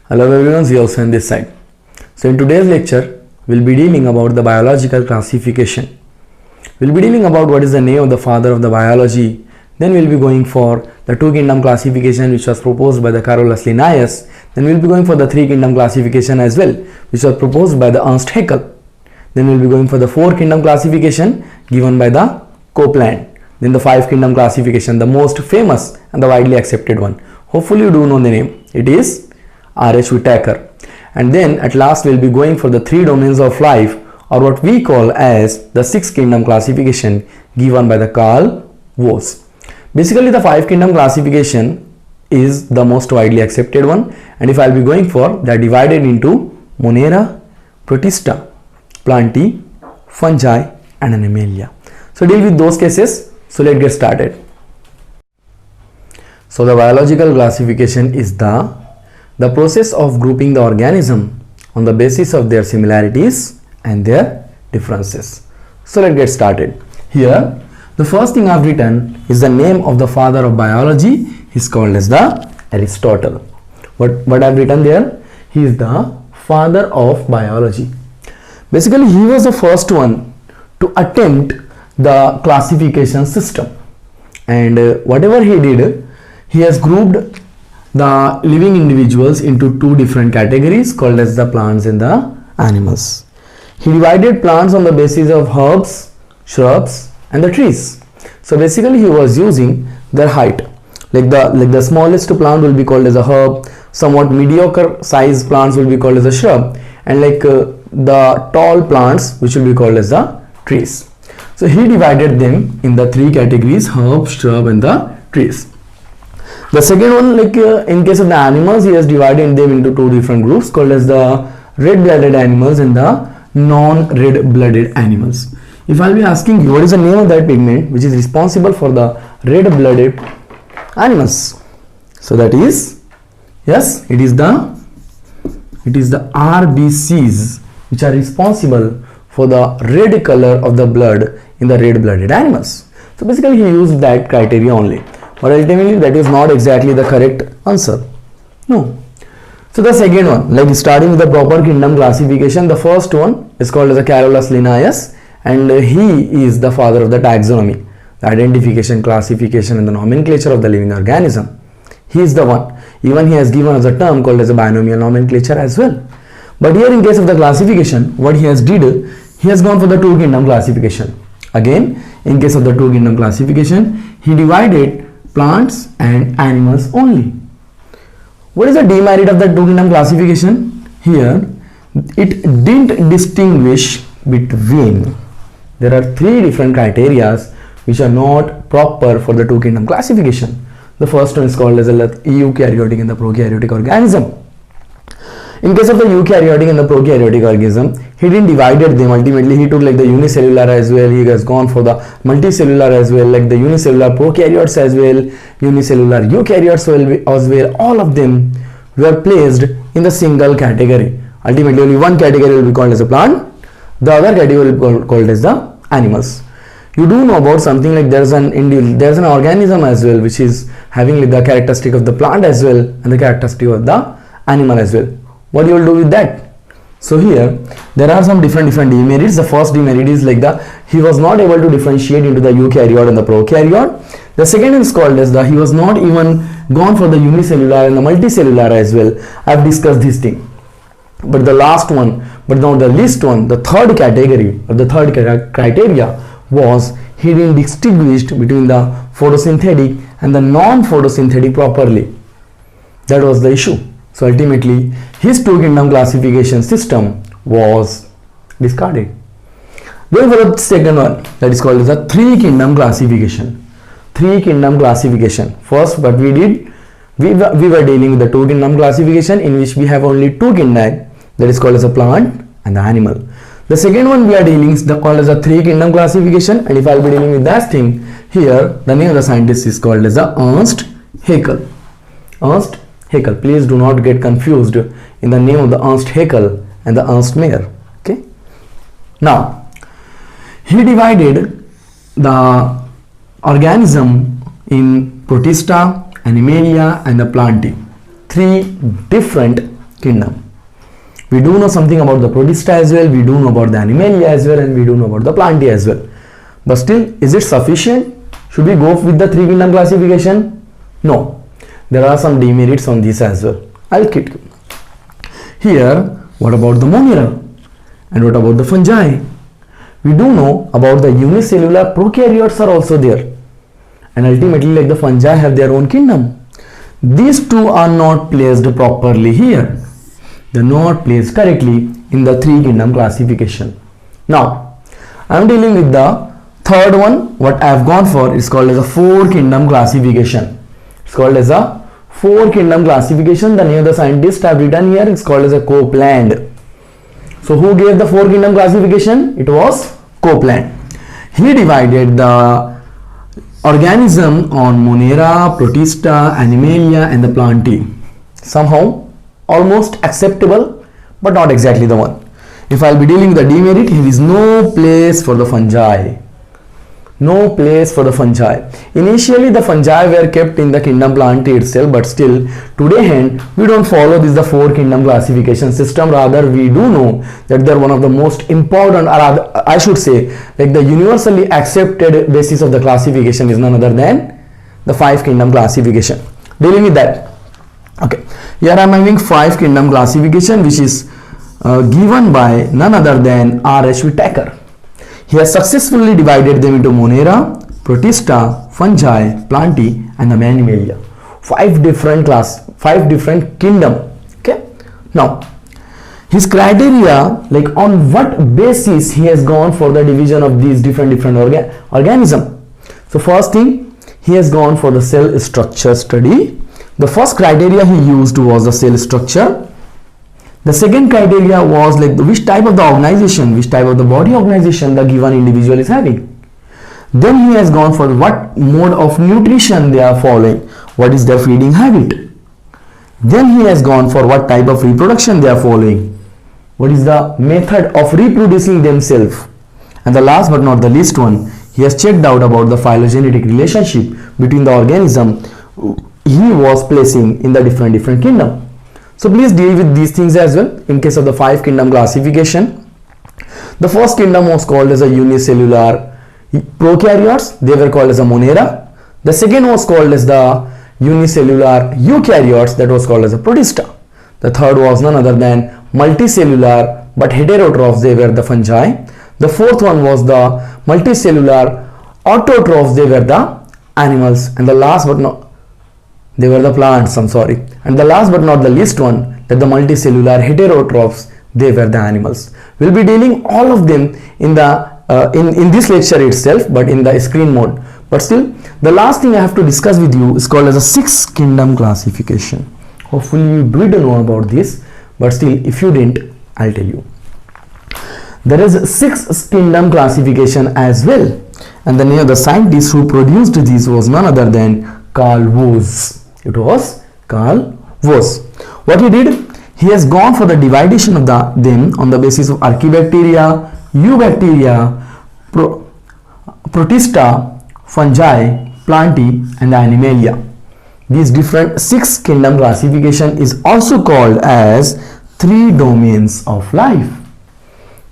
Hello everyone, Ziyaans on this side. So in today's lecture, we'll be dealing about the biological classification. We'll be dealing about what is the name of the father of the biology. Then we'll be going for the two kingdom classification which was proposed by the Carolus Linnaeus. Then we'll be going for the three kingdom classification as well, which was proposed by the Ernst Haeckel. Then we'll be going for the four kingdom classification given by the Copeland. Then the five kingdom classification, the most famous and the widely accepted one. Hopefully you do know the name. It is R.H. Whittaker. And then at last we'll be going for the three domains of life, or what we call as the six kingdom classification given by the Carl Woese. Basically the five kingdom classification is the most widely accepted one, and if I'll be going for, they are divided into Monera, Protista, Plantae, Fungi and Animalia. So deal with those cases. So let's get started. So the biological classification is the process of grouping the organism on the basis of their similarities and their differences. So let's get started. Here the first thing I've written is the name of the father of biology. He's called as the Aristotle. What I've written there? He is the father of biology. Basically he was the first one to attempt the classification system, and whatever he did, he has grouped the living individuals into two different categories called as the plants and the animals. He divided plants on the basis of herbs, shrubs and the trees. So basically he was using their height. Like the smallest plant will be called as a herb, somewhat mediocre size plants will be called as a shrub, and the tall plants which will be called as the trees. So he divided them in the three categories: herb, shrub and the trees. The second one, in case of the animals, he has divided them into two different groups called as the red-blooded animals and the non-red-blooded animals. If I'll be asking you what is the name of that pigment which is responsible for the red-blooded animals, so that is, yes, it is the RBCs which are responsible for the red color of the blood in the red-blooded animals. So basically he used that criteria only. But ultimately that is not exactly the correct answer. No. So the second one, starting with the proper kingdom classification, the first one is called as a Carolus Linnaeus, and he is the father of the taxonomy, the identification, classification and the nomenclature of the living organism. He is the one. Even he has given us a term called as a binomial nomenclature as well. But here in case of the classification, what he has did, he has gone for the two kingdom classification. Again, in case of the two kingdom classification, he divided plants and animals only. What is the demerit of the two kingdom classification? Here it didn't distinguish between, there are three different criteria which are not proper for the two kingdom classification. The first one is called as a eukaryotic and the prokaryotic organism. In case of the eukaryotic and the prokaryotic organism, he didn't divide them. Ultimately he took the unicellular as well, he has gone for the multicellular as well, the unicellular prokaryotes as well, unicellular eukaryotes as well. All of them were placed in the single category. Ultimately only one category will be called as a plant, the other category will be called as the animals. You do know about something like there's an organism as well which is having the characteristic of the plant as well and the characteristic of the animal as well. What you will do with that? So here there are some different demerits. The first demerit is he was not able to differentiate into the eukaryote and the prokaryote. The second is called as he was not even gone for the unicellular and the multicellular as well. I have discussed this thing. But the last one, but now the least one, the third category or the third criteria was he didn't distinguish between the photosynthetic and the non-photosynthetic properly. That was the issue. So ultimately his two kingdom classification system was discarded. Going for the second one, that is called as a three kingdom classification. Three kingdom classification. First what we did, we were dealing with the two kingdom classification in which we have only two kingdom, that is called as a plant and the animal. The second one we are dealing is called as a three kingdom classification, and if I will be dealing with that thing, here the name of the scientist is called as a Ernst Haeckel. Ernst Haeckel. Please do not get confused in the name of the Ernst Haeckel and the Ernst Mayr. Okay. Now, he divided the organism in Protista, Animalia and the Plantae. Three different kingdom. We do know something about the Protista as well, we do know about the Animalia as well, and we do know about the Plantae as well. But still, is it sufficient? Should we go with the 3 kingdom classification? No. There are some demerits on this as well. I'll keep you. Here, what about the Monera? And what about the fungi? We do know about the unicellular prokaryotes are also there. And ultimately, like the fungi have their own kingdom. These two are not placed properly here. They are not placed correctly in the 3 kingdom classification. Now, I am dealing with the third one. What I have gone for is called as a 4 kingdom classification. It's called as a 4 kingdom classification. The name of the scientists have written here is called as a Copeland. So who gave the 4 kingdom classification? It was Copeland. He divided the organism on Monera, Protista, Animalia and the Plantae. Somehow almost acceptable, but not exactly the one. If I'll be dealing with the demerit, here is no place for the fungi. No place for the fungi. Initially the fungi were kept in the kingdom Plantae itself, but still today hand we don't follow this the 4 kingdom classification system. Rather we do know that they're one of the most important, or rather, I should say, like the universally accepted basis of the classification is none other than the 5 kingdom classification. Dealing with that. Okay, here I am having 5 kingdom classification which is given by none other than R.H. Whittaker. He has successfully divided them into Monera, Protista, fungi, Plantae and the Animalia. 5 different kingdom. Okay. Now, his criteria, like on what basis he has gone for the division of these different organisms. So first thing, he has gone for the cell structure study. The first criteria he used was the cell structure. The second criteria was like which type of the organization, which type of the body organization the given individual is having. Then he has gone for what mode of nutrition they are following, what is their feeding habit. Then he has gone for what type of reproduction they are following, what is the method of reproducing themselves. And the last but not the least one, he has checked out about the phylogenetic relationship between the organism he was placing in the different kingdom. So please deal with these things as well in case of the 5 kingdom classification. The first kingdom was called as a unicellular prokaryotes. They were called as a Monera. The second was called as the unicellular eukaryotes. That was called as a Protista. The third was none other than multicellular but heterotrophs. They were the fungi. The fourth one was the multicellular autotrophs. They were the animals. And the last but not, they were the plants, I'm sorry. And the last but not the least one, that the multicellular heterotrophs, they were the animals. We'll be dealing all of them in the in this lecture itself, but in the screen mode. But still, the last thing I have to discuss with you is called as a 6 kingdom classification. Hopefully you did know about this, but still if you didn't, I'll tell you. There is 6 kingdom classification as well. And the name of the scientist who produced this was none other than Carl Woese. It was Carl Woese. What he did, he has gone for the division of them on the basis of Archaebacteria, Eubacteria, Protista, fungi, Plantae and the Animalia. These different 6 kingdom classification is also called as 3 domains of life.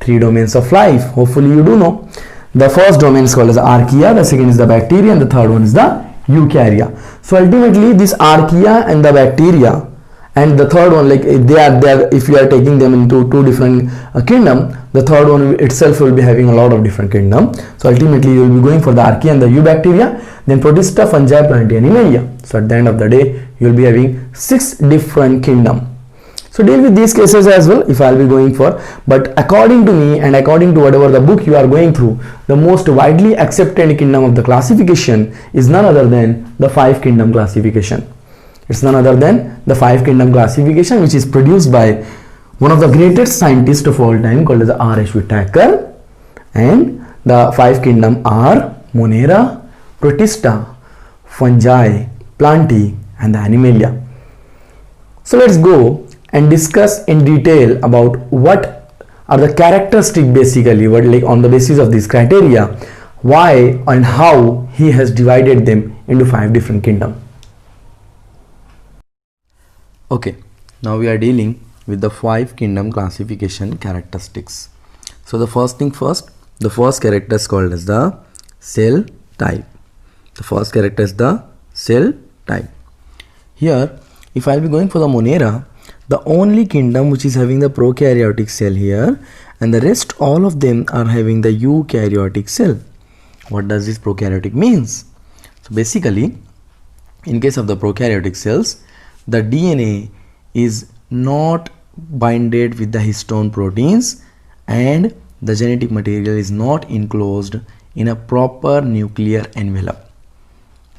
3 domains of life. Hopefully you do know. The first domain is called as Archaea, the second is the bacteria and the third one is the Eukarya. So ultimately this Archaea and the bacteria and the third one, like they are there, if you are taking them into 2 different kingdom, the third one itself will be having a lot of different kingdom. So ultimately you will be going for the Archaea and the Eubacteria, then Protista, fungi, Plantae, Animalia. So at the end of the day you will be having 6 different kingdom. So deal with these cases as well if I will be going for, but according to me and according to whatever the book you are going through, the most widely accepted kingdom of the classification is none other than the 5 kingdom classification. It's none other than the 5 kingdom classification, which is produced by one of the greatest scientists of all time called as R.H. Whittaker, and the 5 kingdom are Monera, Protista, fungi, Plantae and the Animalia. So let's go and discuss in detail about what are the characteristics basically, what like on the basis of this criteria, why and how he has divided them into 5 different kingdoms. Okay, now we are dealing with the 5 kingdom classification characteristics. So the first thing first, the first character is called as the cell type. The first character is the cell type. Here, if I will be going for the Monera, the only kingdom which is having the prokaryotic cell here, and the rest all of them are having the eukaryotic cell. What does this prokaryotic means? So basically, in case of the prokaryotic cells, the DNA is not binded with the histone proteins and the genetic material is not enclosed in a proper nuclear envelope.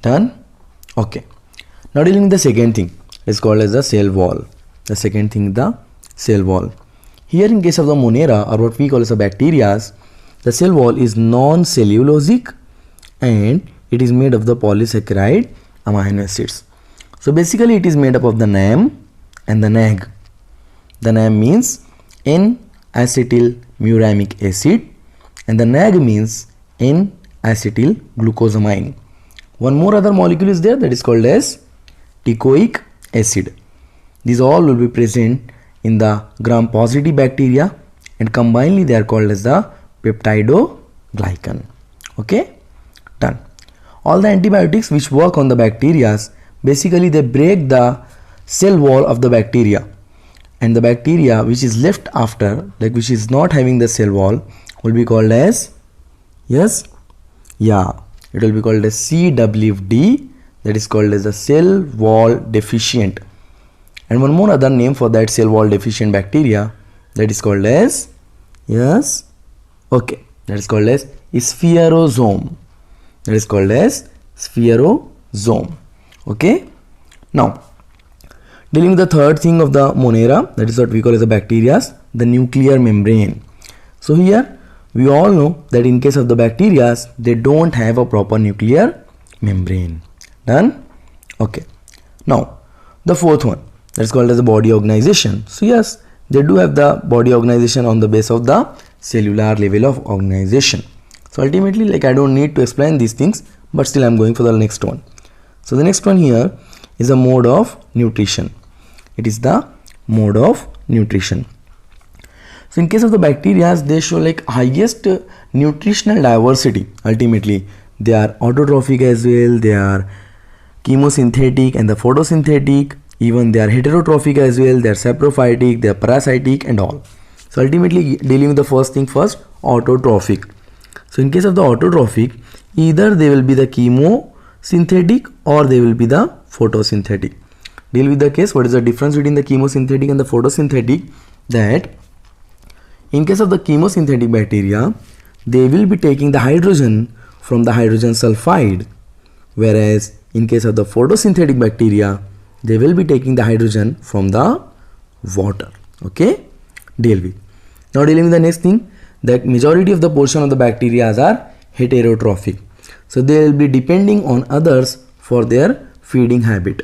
Done? Okay. Now dealing with the second thing, is called as the cell wall. The second thing, the cell wall. Here in case of the Monera, or what we call as the bacteria, the cell wall is non-cellulosic and it is made of the polysaccharide amino acids. So basically it is made up of the NAM and the NAG. The NAM means N-acetyl-muramic acid and the NAG means N-acetyl-glucosamine. One more other molecule is there, that is called as teichoic acid. These all will be present in the gram-positive bacteria and combinedly they are called as the peptidoglycan. Okay, done. All the antibiotics which work on the bacteria, basically they break the cell wall of the bacteria, and the bacteria which is left after, like which is not having the cell wall, will be called as, yes, yeah, it will be called as CWD, that is called as the cell wall deficient. And one more other name for that cell wall deficient bacteria, that is called as, yes, okay, that is called as spherosome. That is called as spherosome. Okay. Now, dealing with the third thing of the Monera, that is what we call as the bacteria, the nuclear membrane. So here we all know that in case of the bacteria, they don't have a proper nuclear membrane. Done? Okay. Now, the fourth one, that is called as the body organization. So yes, they do have the body organization on the base of the cellular level of organization. So ultimately, like I don't need to explain these things, but still I'm going for the next one. So the next one here is a mode of nutrition. It is the mode of nutrition. So in case of the bacteria, they show like highest nutritional diversity. Ultimately, they are autotrophic as well, they are chemosynthetic and the photosynthetic, even they are heterotrophic as well, they are saprophytic, they are parasitic and all. So ultimately dealing with the first thing first, autotrophic. So in case of the autotrophic, either they will be the chemosynthetic or they will be the photosynthetic. Deal with the case, what is the difference between the chemosynthetic and the photosynthetic? That in case of the chemosynthetic bacteria, they will be taking the hydrogen from the hydrogen sulfide, whereas in case of the photosynthetic bacteria, they will be taking the hydrogen from the water. Okay, deal with. Now dealing with the next thing, that majority of the portion of the bacteria are heterotrophic. So they will be depending on others for their feeding habit.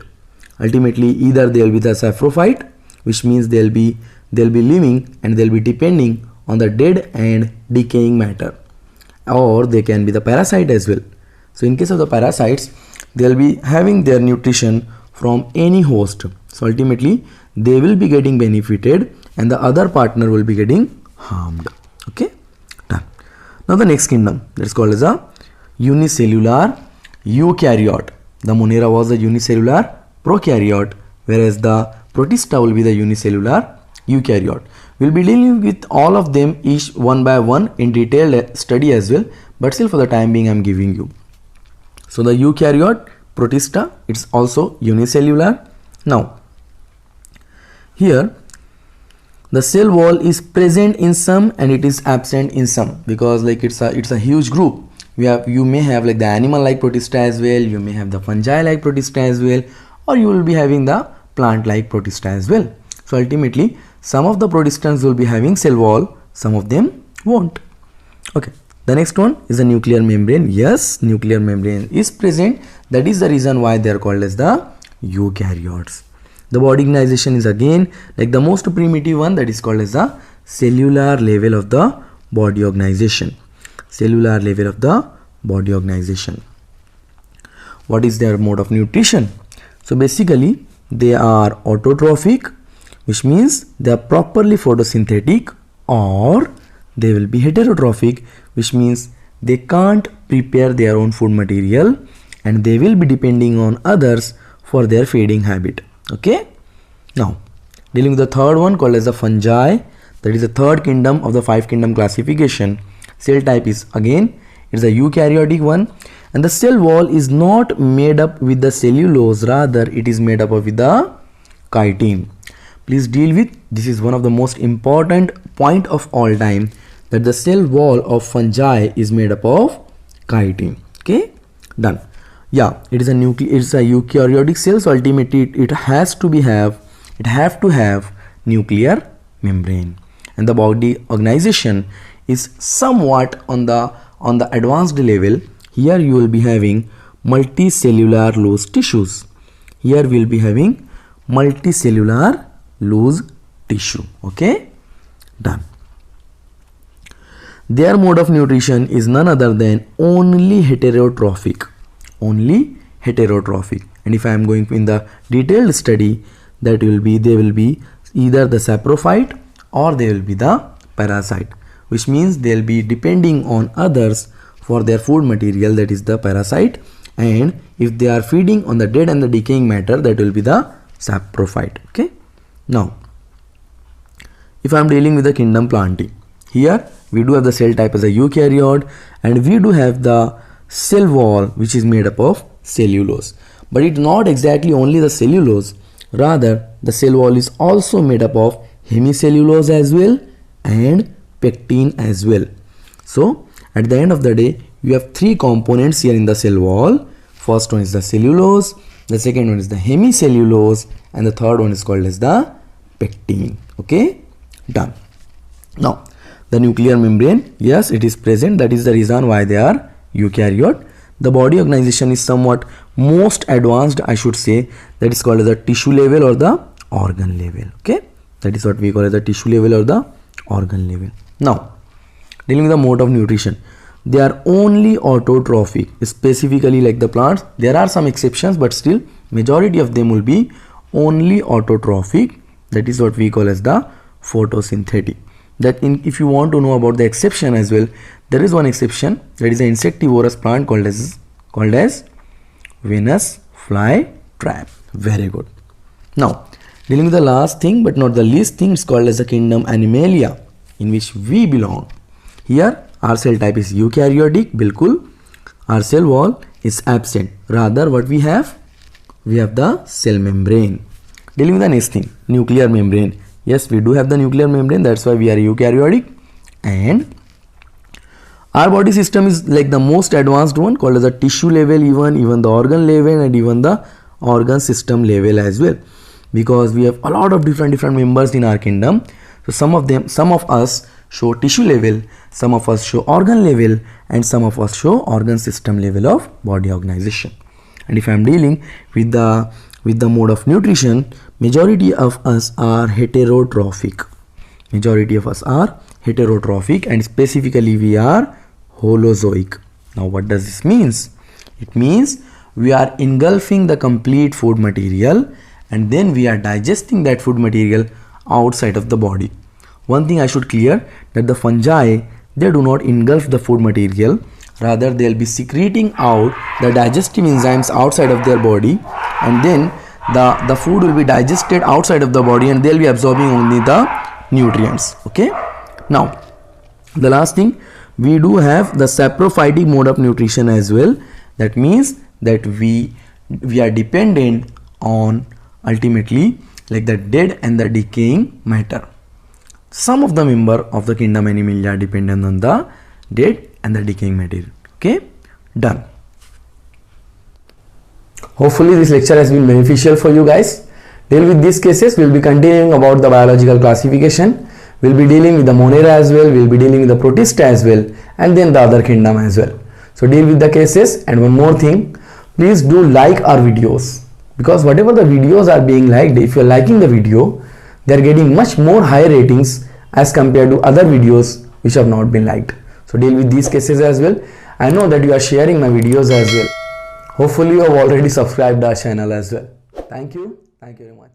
Ultimately, either they will be the saprophyte, which means they'll be living and they'll be depending on the dead and decaying matter, or they can be the parasite as well. So in case of the parasites, they'll be having their nutrition from any host. So ultimately, they will be getting benefited and the other partner will be getting harmed. Okay, done. Now the next kingdom, that is called as a unicellular eukaryote. The Monera was a unicellular prokaryote, whereas the Protista will be the unicellular eukaryote. We'll be dealing with all of them each one by one in detailed study as well, but still for the time being I'm giving you. So the eukaryote, Protista, it's also unicellular. Now here the cell wall is present in some and it is absent in some, because like it's a huge group. You may have like the animal like Protista as well, you may have the fungi like Protista as well, or you will be having the plant like Protista as well. So ultimately some of the Protistans will be having cell wall, some of them won't. Okay, the next one is the nuclear membrane. Yes, nuclear membrane is present. That is the reason why they are called as the eukaryotes. The body organization is again like the most primitive one, that is called as the cellular level of the body organization. Cellular level of the body organization. What is their mode of nutrition? So basically they are autotrophic, which means they are properly photosynthetic, or they will be heterotrophic, which means they can't prepare their own food material and they will be depending on others for their feeding habit. Okay. Now dealing with the third one called as the fungi, that is the third kingdom of the 5 kingdom classification. Cell type is again it's a eukaryotic one, and the cell wall is not made up with the cellulose, rather it is made up of with the chitin. Please deal with this, is one of the most important point of all time, that the cell wall of fungi is made up of chitin. Okay, done. Yeah, it is a eukaryotic cell, so ultimately it has to have nuclear membrane, and the body organization is somewhat on the advanced level. Here you will be having multicellular loose tissues. Here we will be having multicellular loose tissue. Okay, done. Their mode of nutrition is none other than only heterotrophic. Only heterotrophic. And if I am going in the detailed study, that will be, they will be either the saprophyte or they will be the parasite, which means they will be depending on others for their food material, that is the parasite, and if they are feeding on the dead and the decaying matter, that will be the saprophyte. Okay. Now if I am dealing with the kingdom Plantae, here we do have the cell type as a eukaryote, and we do have the cell wall which is made up of cellulose, but it's not exactly only the cellulose, rather the cell wall is also made up of hemicellulose as well and pectin as well. So at the end of the day, you have 3 components here in the cell wall. First one is the cellulose, the second one is the hemicellulose, and the third one is called as the pectin. Okay, done. Now the nuclear membrane, yes, it is present. That is the reason why they are eukaryote. The body organization is somewhat most advanced, I should say, that is called as the tissue level or the organ level. Okay, that is what we call as the tissue level or the organ level. Now dealing with the mode of nutrition, they are only autotrophic, specifically like the plants. There are some exceptions, but still majority of them will be only autotrophic. That is what we call as the photosynthetic. That if you want to know about the exception as well, there is one exception, that is an insectivorous plant called as Venus flytrap. Very good. Now dealing with the last thing but not the least thing, it's called as the kingdom Animalia, in which we belong. Here our cell type is eukaryotic, bilkul. Our cell wall is absent, rather what we have the cell membrane. Dealing with the next thing, nuclear membrane. Yes, we do have the nuclear membrane, that's why we are eukaryotic, and our body system is like the most advanced one, called as the tissue level, even the organ level, and even the organ system level as well, because we have a lot of different members in our kingdom. So some of us show tissue level, some of us show organ level, and some of us show organ system level of body organization. And if I am dealing with the mode of nutrition, majority of us are heterotrophic. And specifically we are holozoic. Now what does this means? It means we are engulfing the complete food material and then we are digesting that food material outside of the body. One thing I should clear, that the fungi, they do not engulf the food material, rather they will be secreting out the digestive enzymes outside of their body, and then the food will be digested outside of the body and they will be absorbing only the nutrients. Okay. Now the last thing, we do have the saprophytic mode of nutrition as well. That means that we are dependent on ultimately like the dead and the decaying matter. Some of the member of the kingdom Animalia are dependent on the dead and the decaying material. Okay, done. Hopefully this lecture has been beneficial for you guys. Deal with these cases. We will be continuing about the biological classification. We will be dealing with the Monera as well. We will be dealing with the Protista as well, and then the other kingdom as well. So deal with the cases. And one more thing, please do like our videos, because whatever the videos are being liked, if you are liking the video, they are getting much more higher ratings as compared to other videos which have not been liked. So deal with these cases as well. I know that you are sharing my videos as well. Hopefully you have already subscribed our channel as well. Thank you very much.